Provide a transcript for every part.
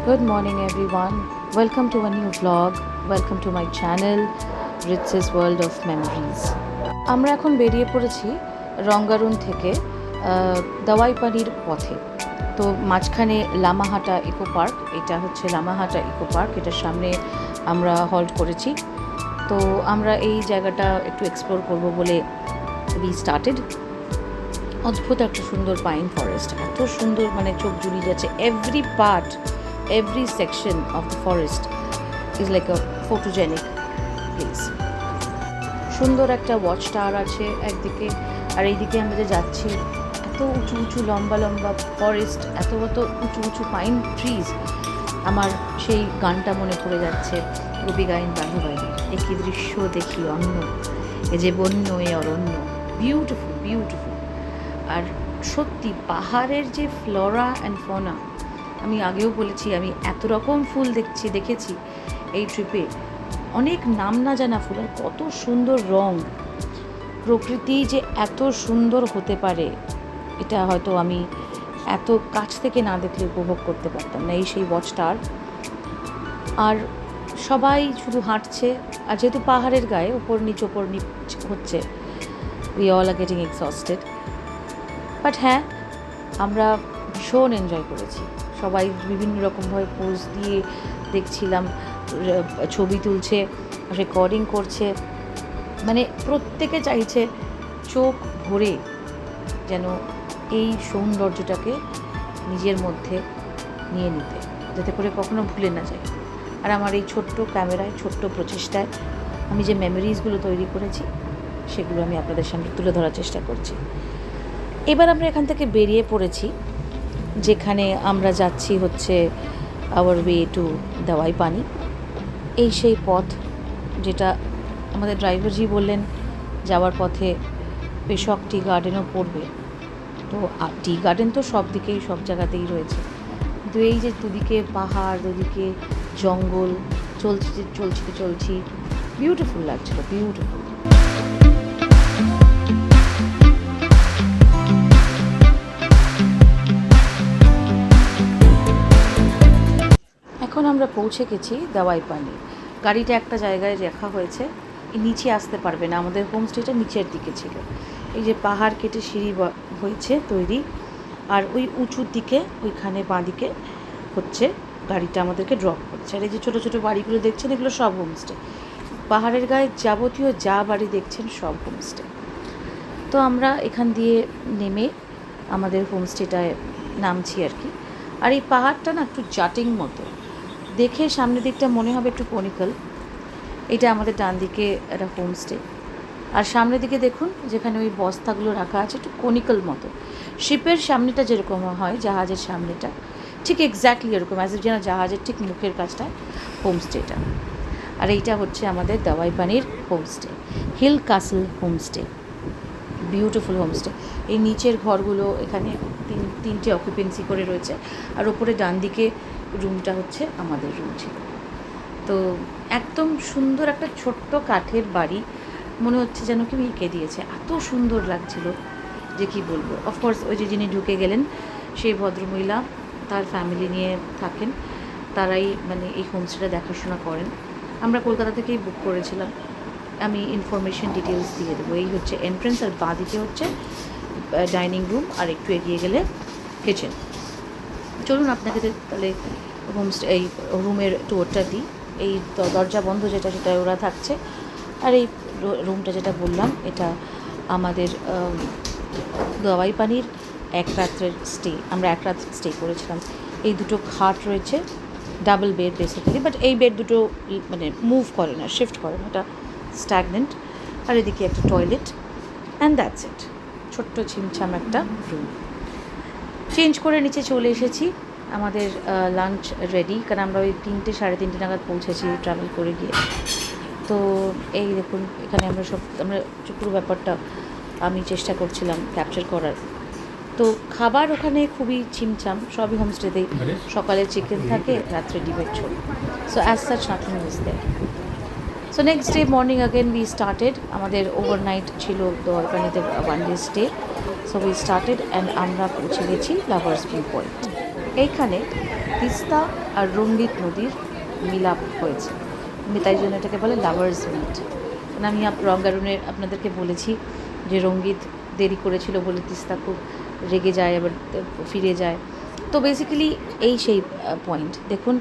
Good morning everyone. Welcome to a new vlog. Welcome to my channel Ritz's World of Memories. আমরা এখন বেরিয়ে পড়েছি রঙ্গারুন থেকে দাওয়াইপানির পথে। তো মাঝখানে লামাহাটা ইকো পার্ক, এটা হচ্ছে লামাহাটা ইকো পার্ক, এটার সামনে আমরা হল্ট করেছি। তো আমরা এই জায়গাটা একটু এক্সপ্লোর করব বলে উই স্টার্টেড। অদ্ভুত একটা সুন্দর পাইন ফরেস্ট, এত সুন্দর, মানে চোখ জুড়িয়ে যাচ্ছে। Every section of the forest is like a photogenic place. সুন্দর একটা ওয়াচ টাওয়ার আছে একদিকে, আর এইদিকে আমরা যে যাচ্ছি এত উঁচু উঁচু লম্বা লম্বা ফরেস্ট, এত উঁচু উঁচু পাইন ট্রিজ। আমার সেই গানটা মনে পড়ে যাচ্ছে, রবি গাইন বান্ধবাইনি, একই দৃশ্য দেখি অন্য, এ যে বন্য এ অরণ্য। Beautiful beautiful. আর সত্যি পাহাড়ের যে ফ্লোরা অ্যান্ড ফনা, আমি আগেও বলেছি আমি এত রকম ফুল দেখেছি এই ট্রিপে, অনেক নাম না জানা ফুল, আর কত সুন্দর রং। প্রকৃতি যে এত সুন্দর হতে পারে এটা হয়তো আমি এত কাছ থেকে না দেখলে উপভোগ করতে পারতাম না। এই সেই ওয়াচ টাওয়ার, আর সবাই শুধু হাঁটছে। আর যেহেতু পাহাড়ের গায়ে ওপর নিচ হচ্ছে, we all are getting exhausted, but হ্যাঁ আমরা ভীষণ এনজয় করেছি। সবাই বিভিন্ন রকমভাবে পোজ দিয়ে দেখছিলাম, ছবি তুলছে, রেকর্ডিং করছে, মানে প্রত্যেকে চাইছে চোখ ভরে যেন এই সৌন্দর্যটাকে নিজের মধ্যে নিয়ে নিতে, যাতে করে কখনো ভুলে না যায়। আর আমার এই ছোট্ট ক্যামেরায়, ছোট্ট প্রচেষ্টায় আমি যে মেমোরিজগুলো তৈরি করেছি সেগুলো আমি আপনাদের সামনে তুলে ধরার চেষ্টা করছি। এবার আমরা এখান থেকে বেরিয়ে পড়েছি, যেখানে আমরা যাচ্ছি হচ্ছে আওয়ার ওয়ে টু দাওয়াইপানি। এই সেই পথ যেটা আমাদের ড্রাইভারজি বললেন যাওয়ার পথে পেশক টি গার্ডেনও পড়বে। তো টি গার্ডেন তো সব দিকেই, সব জায়গাতেই রয়েছে, কিন্তু এই যে দুদিকে পাহাড়, দুদিকে জঙ্গল, চলছি বিউটিফুল লাগছিল, বিউটিফুল। এখন আমরা পৌঁছে গেছি দাওয়াইপানি। গাড়িটা একটা জায়গায় রাখা হয়েছে, নিচে আসতে পারবে না, আমাদের হোমস্টেটা নিচের দিকে ছিল। এই যে পাহাড় কেটে সিঁড়ি হয়েছে তৈরি, আর ওই উঁচুর দিকে ওইখানে বাঁদিকে হচ্ছে গাড়িটা আমাদেরকে ড্রপ করছে। আর এই যে ছোটো ছোটো বাড়িগুলো দেখছেন এগুলো সব হোমস্টে। পাহাড়ের গায়ে যাবতীয় যা বাড়ি দেখছেন সব হোমস্টে। তো আমরা এখান দিয়ে নেমে আমাদের হোমস্টেটায় নামছি আর কি। আর এই পাহাড়টা না একটু জাটিং মতো দেখে, সামনের দিকটা মনে হবে একটু কনিক্যাল। এটা আমাদের ডান দিকে একটা হোমস্টে, আর সামনের দিকে দেখুন যেখানে ওই বস্তাগুলো রাখা আছে, একটু কনিক্যাল মতো। শিপের সামনেটা যেরকম হয়, জাহাজের সামনেটা ঠিক এক্স্যাক্টলি এরকম, অ্যাজ ইফ যেন জাহাজের ঠিক মুখের কাছটায় হোমস্টেটা। আর এইটা হচ্ছে আমাদের দাওয়াইপানির homestay, hill castle homestay. Beautiful homestay. এই নিচের ঘরগুলো এখানে তিনটে অকুপেন্সি করে রয়েছে, আর ওপরে ডান দিকে রুমটা হচ্ছে আমাদের রুম ছিল। তো একদম সুন্দর একটা ছোট্ট কাঠের বাড়ি, মনে হচ্ছে যেন কেউ এঁকে দিয়েছে, এত সুন্দর লাগছিল যে কি বলবো। অফকোর্স ওই যে যিনি ঢুকে গেলেন সেই ভদ্রমহিলা, তার ফ্যামিলি নিয়ে থাকেন, তারাই মানে এই হোমস্টেটা দেখাশোনা করেন। আমরা কলকাতা থেকেই বুক করেছিলাম, আমি ইনফরমেশন ডিটেলস দিয়ে দেবো। এই হচ্ছে এন্ট্রেন্স, আর বাঁদিকে হচ্ছে ডাইনিং রুম, আর একটু এগিয়ে গেলে কিচেন। চলুন আপনাকে তাহলে হোমস্টে এই রুমের ট্যুরটা দিই। এই দরজা বন্ধ যেটা, সেটায় ওরা থাকছে। আর এই রুমটা যেটা বললাম, এটা আমাদের দাওয়াইপানির এক রাত্রের স্টে, আমরা এক রাত স্টে করেছিলাম। এই দুটো খাট রয়েছে, ডাবল বেড বেসিক্যালি, বাট এই বেড দুটো মানে মুভ করে না, শিফট করে না, এটা স্ট্যাগনেন্ট। আর এদিকে একটা টয়লেট, অ্যান্ড দ্যাটস ইট। ছোট্ট ছিমছাম একটা রুম। চেঞ্জ করে নিচে চলে এসেছি, আমাদের লাঞ্চ রেডি, কারণ আমরা ওই 3টে সাড়ে 3টে নাগাদ পৌঁছেছি ট্রাভেল করে গিয়ে। তো এই দেখুন এখানে আমরা পুরো ব্যাপারটা আমি চেষ্টা করছিলাম ক্যাপচার করার। তো খাবার ওখানে খুবই ছিমছাম, সবই হোমস্টেতেই। সকালে চিকেন থাকে, রাত্রে ডিমের ঝোল। So as such nothing is there. So next day morning again we started. আমাদের ওভারনাইট ছিল দাওয়াইপানিতে, 1 day stay. So we started, and আমরা পৌঁছে গেছি লাভার্স ভিউ পয়েন্ট। এইখানে তিস্তা আর রঙ্গিত নদীর মিলাপ হয়েছে, তাই জন্য এটাকে বলে লাভার্স মিট। মানে আমি রঙ্গারুণে আপনাদেরকে বলেছি যে রঙ্গিত দেরি করেছিল বলে তিস্তা খুব রেগে যায়, আবার ফিরে যায়। তো বেসিক্যালি এই সেই পয়েন্ট। দেখুন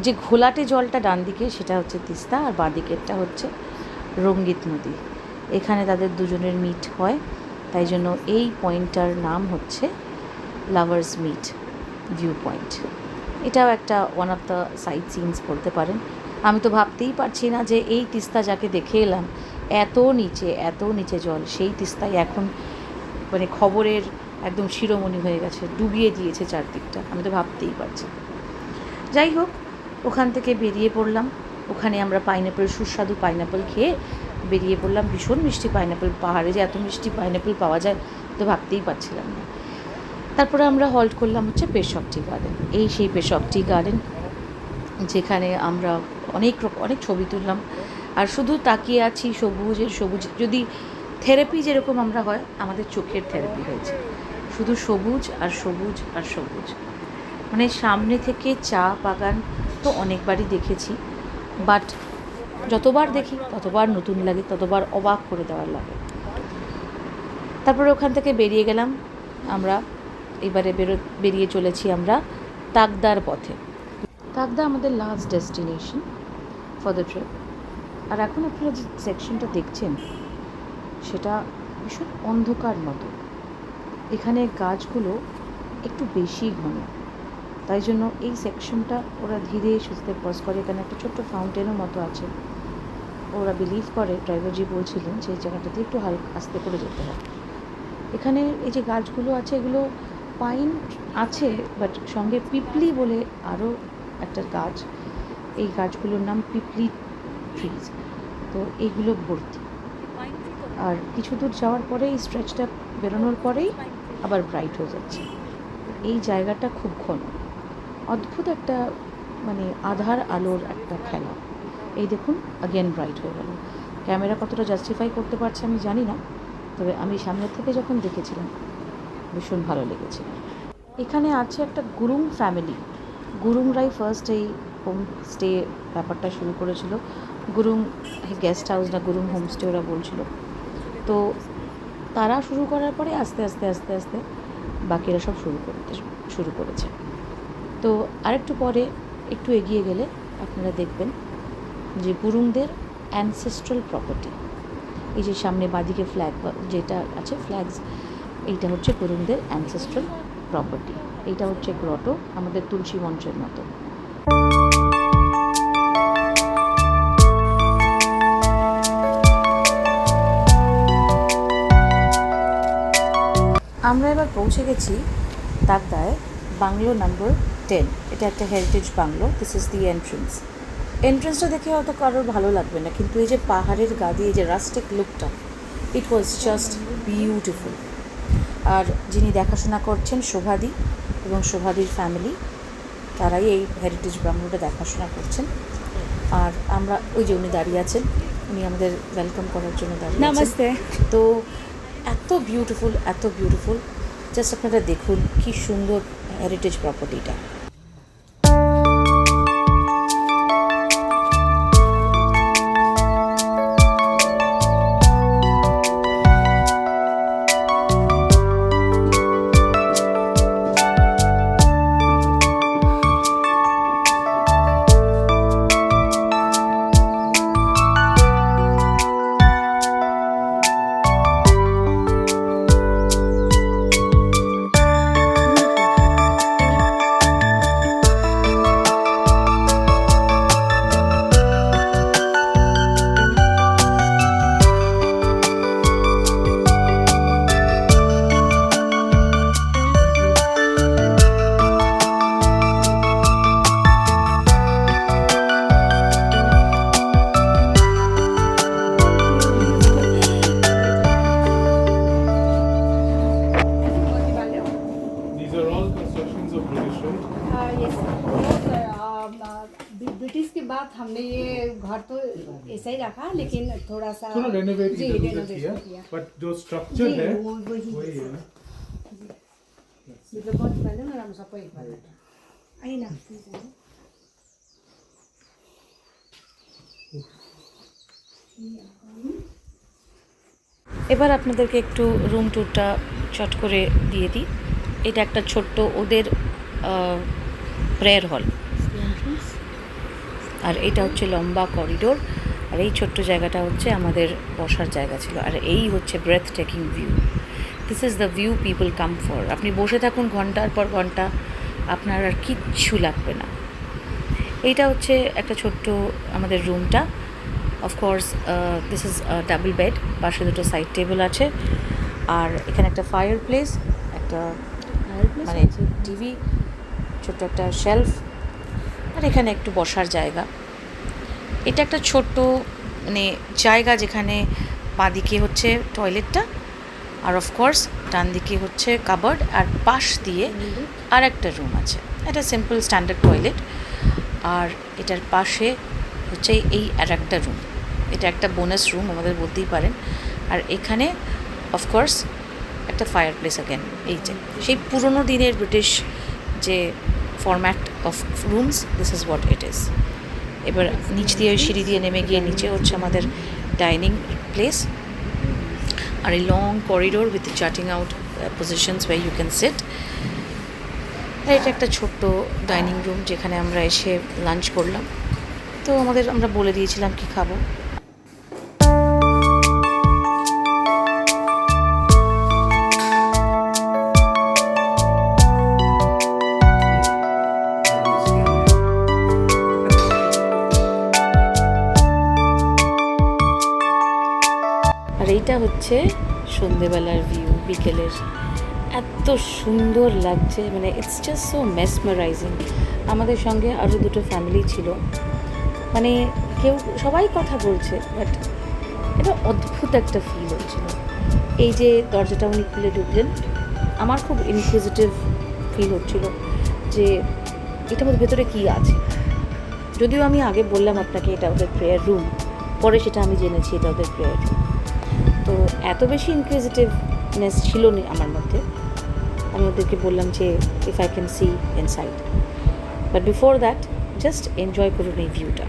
যে ঘোলাটে জলটা ডান দিকে সেটা হচ্ছে তিস্তা, আর বাঁ দিকেরটা হচ্ছে রঙ্গিত নদী। এখানে তাদের দুজনের মিট হয়, তাই জন্য এই পয়েন্টটার নাম হচ্ছে লাভার্স মিট ভিউ পয়েন্ট। এটাও একটা one of the sight scenes বলতে পারেন। আমি তো ভাবতেই পারছি না যে এই তিস্তা যাকে দেখে এলাম এত নিচে জল, সেই তিস্তায় এখন মানে খবরের একদম শিরোমণি হয়ে গেছে, ডুবিয়ে দিয়েছে চারদিকটা। আমি তো ভাবতেই পারছি। যাই হোক, ওখান থেকে বেরিয়ে পড়লাম। ওখানে আমরা সুস্বাদু পাইনঅ্যাপেল খেয়ে বেরিয়ে পড়লাম। ভীষণ মিষ্টি পাইনঅ্যাপেল, পাহাড়ে যে এত মিষ্টি পাইনঅ্যাপেল পাওয়া যায় তো ভাবতেই পারছিলাম না। তারপরে আমরা হল্ট করলাম হচ্ছে পেশক টি গার্ডেন। এই সেই পেশক টি গার্ডেন, যেখানে আমরা অনেক ছবি তুললাম, আর শুধু তাকিয়ে আছি সবুজ। যদি থেরাপি যেরকম আমরা হয়, আমাদের চোখের থেরাপি হয়েছে, শুধু সবুজ আর সবুজ আর সবুজ। মানে সামনে থেকে চা বাগান তো অনেকবারই দেখেছি, বাট যতবার দেখি ততবার নতুন লাগে, ততবার অবাক করে দেওয়ার লাগে। তারপরে ওখান থেকে বেরিয়ে গেলাম আমরা। এবারে বেরিয়ে চলেছি আমরা তাকদার পথে। তাকদা আমাদের last destination for the trip. আর এখন আপনারা যে সেকশনটা দেখছেন সেটা ভীষণ অন্ধকার মতো। এখানে গাছগুলো একটু বেশি ঘন, তাই জন্য এই সেকশনটা ওরা ধীরে সুস্থে ক্রস করে। এখানে একটা ছোট্ট ফাউন্টেনের মতো আছে। ওরা বিলিভ করে, ড্রাইভারজি বলছিলেন, যে এই জায়গাটাতে একটু আস্তে করে যেতে হয়। এখানে এই যে গাছগুলো আছে, এগুলো পাইন আছে, বাট সঙ্গে পিপলি বলে আরও একটা গাছ, এই গাছগুলোর নাম পিপলি ট্রিজ। তো এইগুলো ভর্তি। আর কিছু দূর যাওয়ার পরে এই স্ট্রেচটা বেরোনোর পরেই আবার ব্রাইট হয়ে যাচ্ছে। এই জায়গাটা খুব ঘন, অদ্ভুত একটা মানে আধার আলোর একটা খেলা। এই দেখুন আগেন ব্রাইট হয়ে গেল। ক্যামেরা কতটা জাস্টিফাই করতে পারছে আমি জানি না, তবে আমি সামনের থেকে যখন দেখেছিলাম ভীষণ ভালো লেগেছিল। এখানে আছে একটা গুরুং ফ্যামিলি। গুরুংরাই ফার্স্ট এই হোমস্টে ব্যাপারটা শুরু করেছিল। গুরুং গেস্ট হাউস না গুরুং হোমস্টে ওরা বলছিল। তো তারা শুরু করার পরে আস্তে আস্তে বাকিরা সব শুরু করেছে। তো আরেকটু পরে একটু এগিয়ে গেলে আপনারা দেখবেন যে গুরুংদের অ্যানসেস্ট্রাল প্রপার্টি। এই যে সামনে বাঁদিকে ফ্ল্যাগ যেটা আছে, ফ্ল্যাগস, এইটা হচ্ছে গুরুংদের অ্যানসেস্ট্রাল প্রপার্টি। এইটা হচ্ছে গ্রটো, আমাদের তুলসী মঞ্চের মতো। আমরা এবার পৌঁছে গেছি তাকদায় বাংলো নাম্বার 10। এটা একটা heritage bungalow. This is the এন্ট্রেন্সটা দেখে হয়তো কারোর ভালো লাগবে না, কিন্তু এই যে পাহাড়ের গা দিয়ে যে রাস্টিক লুকটা, ইট ওয়াজ জাস্ট বিউটিফুল। আর যিনি দেখাশোনা করছেন শোভাদি এবং শোভাদির ফ্যামিলি, তারাই এই হেরিটেজ বাংলোটা দেখাশোনা করছেন। আর আমরা ওই যে উনি দাঁড়িয়ে আছেন, উনি আমাদের ওয়েলকাম করার জন্য দাঁড়িয়ে আছেন। নমস্তে। তো এত বিউটিফুল, জাস্ট আপনারা দেখুন কি সুন্দর হেরিটেজ প্রপার্টিটা। ब्रिटिश के बाद हमने ये घर तो ऐसा ही रखा, लेकिन थोड़ा सा रेनोवेट किया, बट जो स्ट्रक्चर है वही है ना। मतलब बहुत पहले ना हम सब आइए ना प्लीज आइए। এবার আপনাদেরকে একটু রুম ট্যুরটা চট করে দিয়ে দিই। এটা একটা ছোট্ট ওদের প্রেয়ার হল, আর এটা হচ্ছে লম্বা করিডোর, আর এই ছোট্ট জায়গাটা হচ্ছে আমাদের বসার জায়গা ছিল। আর এই হচ্ছে breath taking view. This is the view people come for. আপনি বসে থাকুন ঘন্টার পর ঘন্টা, আপনার আর কিচ্ছু লাগবে না। এইটা হচ্ছে একটা ছোট্ট আমাদের রুমটা। Of course this is double bed, পাশে দুটো সাইড টেবিল আছে, আর এখানে একটা ফায়ার প্লেস, একটা মানে টিভি, ছোট্ট একটা শেলফ, আর এখানে একটু বসার জায়গা। এটা একটা ছোট্ট মানে জায়গা যেখানে বাঁদিকে হচ্ছে টয়লেটটা, আর অফকোর্স ডান দিকে হচ্ছে কাবার্ড, আর পাশ দিয়ে আর একটা রুম আছে। এটা সিম্পল স্ট্যান্ডার্ড টয়লেট, আর এটার পাশে হচ্ছে এই আর একটা রুম। এটা একটা বোনাস রুম আমাদের বলতেই পারেন। আর এখানে অফকোর্স একটা ফায়ার প্লেস অ্যাগেন। এই যে সেই পুরোনো দিনের ব্রিটিশ যে format of rooms, this is what it is. এবার নিচ দিয়ে সিঁড়ি দিয়ে নেমে গিয়ে নিচে হচ্ছে আমাদের ডাইনিং প্লেস, আর এই long corridor with jutting out positions where you can sit. আর এটা একটা ছোট্ট ডাইনিং রুম যেখানে আমরা এসে লাঞ্চ করলাম। তো আমরা বলে দিয়েছিলাম কি খাবো। আর এইটা হচ্ছে সন্ধেবেলার ভিউ, বিকেলের। এত সুন্দর লাগছে, মানে ইটস জাস্ট সো মেসমারাইজিং। আমাদের সঙ্গে আরও দুটো ফ্যামিলি ছিল, মানে সবাই কথা বলছে, বাট এটা অদ্ভুত একটা ফিল হচ্ছিল। এই যে দরজাটা উনি খুলে ঢুকলেন, আমার খুব ইনকুইজিটিভ ফিল হচ্ছিল যে এটার মধ্যে ভেতরে কী আছে। যদিও আমি আগে বললাম আপনাকে এটা ওদের প্রেয়ার রুম, পরে সেটা আমি জেনেছি এটা ওদের প্রেয়ার রুম। তো এত বেশি ইনকুইজিটিভনেস ছিল না আমার মধ্যে। আমি ওদেরকে বললাম যে if I can see inside, but before that just enjoy করুন এই ভিউটা।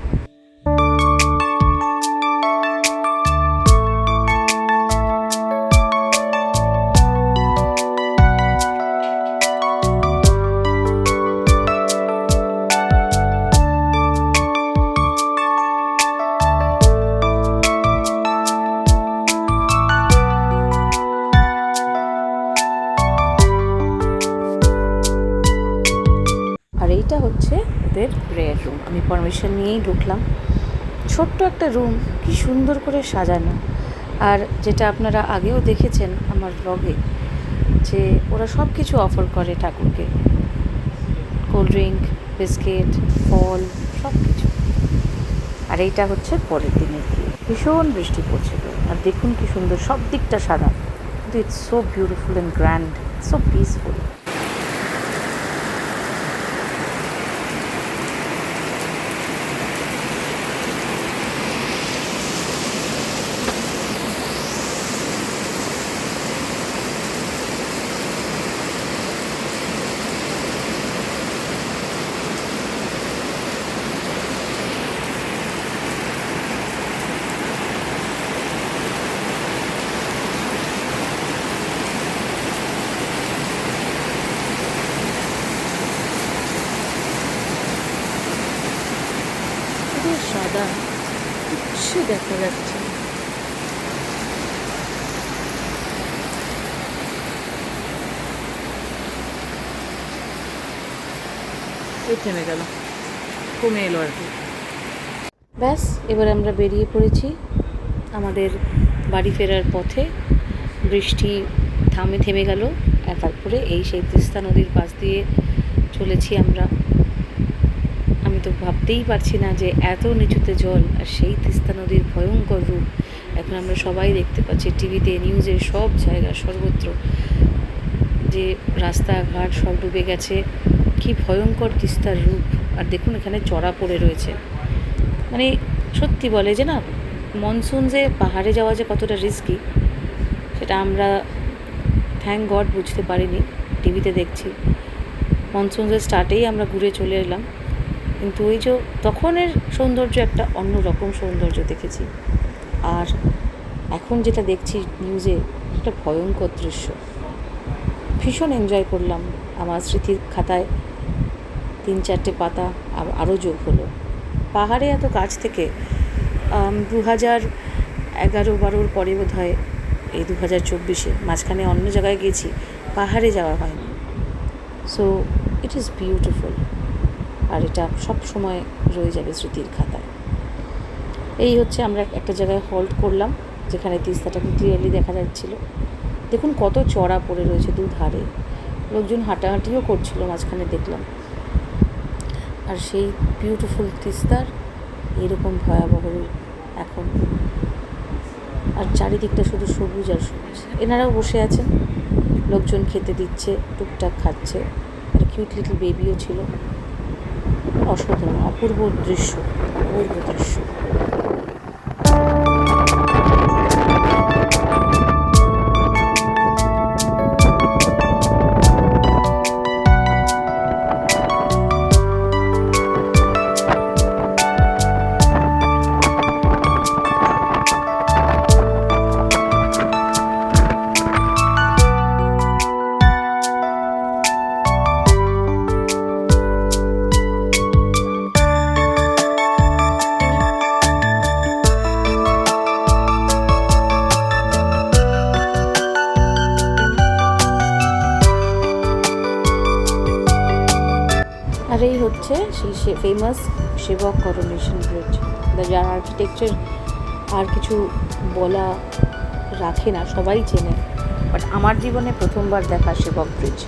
আর এইটা হচ্ছে ওদের প্রেয়ার রুম। আমি পারমিশন নিয়েই ঢুকলাম। ছোট্ট একটা রুম, কি সুন্দর করে সাজানো। আর যেটা আপনারা আগেও দেখেছেন আমার ব্লগে, যে ওরা সব কিছু অফার করে ঠাকুরকে, কোল্ড ড্রিঙ্ক, বিস্কিট, ফল, সব কিছু। আর এইটা হচ্ছে পরের দিনের ভিউ। ভীষণ বৃষ্টি পড়ছিল, আর দেখুন কি সুন্দর, সব দিকটা সাদা, কিন্তু it's so beautiful and grand, so peaceful. সাদা, কিচ্ছু দেখা যাচ্ছে না। থেমে গেল, কমে এলো আর কি। ব্যাস, এবার আমরা বেরিয়ে পড়েছি আমাদের বাড়ি ফেরার পথে। বৃষ্টি থেমে গেল, আর তারপরে এই সেই তিস্তা নদীর পাশ দিয়ে চলেছি আমরা। আমি তো ভাবতেই পারছি না যে এত নিচুতে জল, আর সেই তিস্তা নদীর ভয়ঙ্কর রূপ এখন আমরা সবাই দেখতে পাচ্ছি টিভিতে, নিউজে, সব জায়গা, সর্বত্র, যে রাস্তাঘাট সব ডুবে গেছে। কি ভয়ঙ্কর তিস্তার রূপ। আর দেখুন এখানে চড়া পড়ে রয়েছে। মানে সত্যি বলে যে না, মনসুন যে পাহাড়ে যাওয়া যে কতটা রিস্কি, সেটা আমরা থ্যাঙ্ক গড বুঝতে পারিনি, টিভিতে দেখছি। মনসুনের স্টার্টেই আমরা ঘুরে চলে এলাম, কিন্তু ওই যে তখনের সৌন্দর্য একটা অন্যরকম সৌন্দর্য দেখেছি। আর এখন যেটা দেখছি নিউজে, একটা ভয়ঙ্কর দৃশ্য। ভীষণ এনজয় করলাম। আমার স্মৃতির খাতায় 3-4টে পাতা আরও যোগ হলো। পাহাড়ে এত কাছ থেকে 2011-12 পরে বোধ হয়, এই 2024-এ মাঝখানে অন্য জায়গায় গেছি, পাহাড়ে যাওয়া হয়নি। সো ইট ইজ বিউটিফুল, আর এটা সব সময় রয়ে যাবে স্মৃতির খাতায়। এই হচ্ছে আমরা একটা জায়গায় হল্ট করলাম, যেখানে তিস্তাটাকে ক্লিয়ারলি দেখা যাচ্ছিল। দেখুন কত চড়া পড়ে রয়েছে দুধারে, লোকজন হাঁটাহাঁটিও করছিল মাঝখানে দেখলাম। আর সেই বিউটিফুল তিস্তার এরকম ভয়াবহ রূপ এখন, আর চারিদিকটা শুধু সবুজ আর সবুজ। এনারাও বসে আছেন, লোকজন খেতে দিচ্ছে, টুকটাক খাচ্ছে, একটা কিউট লিটল বেবিও ছিল। অসাধারণ, অপূর্ব দৃশ্য, অপূর্ব দৃশ্য। আর এই হচ্ছে সেই ফেমাস সেবক করোনেশন ব্রিজ, যার আর্কিটেকচার আর কিছু বলা রাখে না, সবাই চেনে। বাট আমার জীবনে প্রথমবার দেখা সেবক ব্রিজ।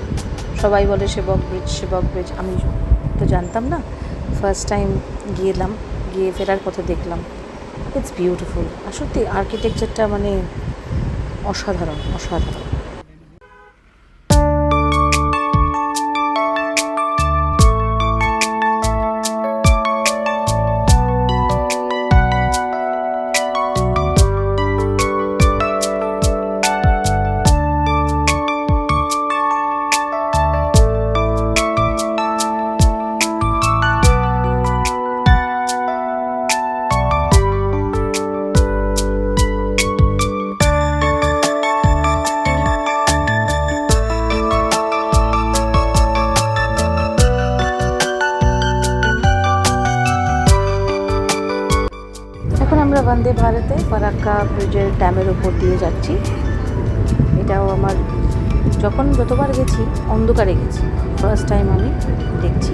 সবাই বলে সেবক ব্রিজ, সেবক ব্রিজ, আমি তো জানতাম না। ফার্স্ট টাইম গিয়েলাম, গিয়ে ফেরার পথে দেখলাম। It's beautiful. আর সত্যি আর্কিটেকচারটা মানে অসাধারণ, অসাধারণ। আমরা বন্দে ভারতে ফারাক্কা ব্রিজের ড্যামের ওপর দিয়ে যাচ্ছি। এটাও আমার যতবার গেছি অন্ধকারে গেছি, ফার্স্ট টাইম আমি দেখছি।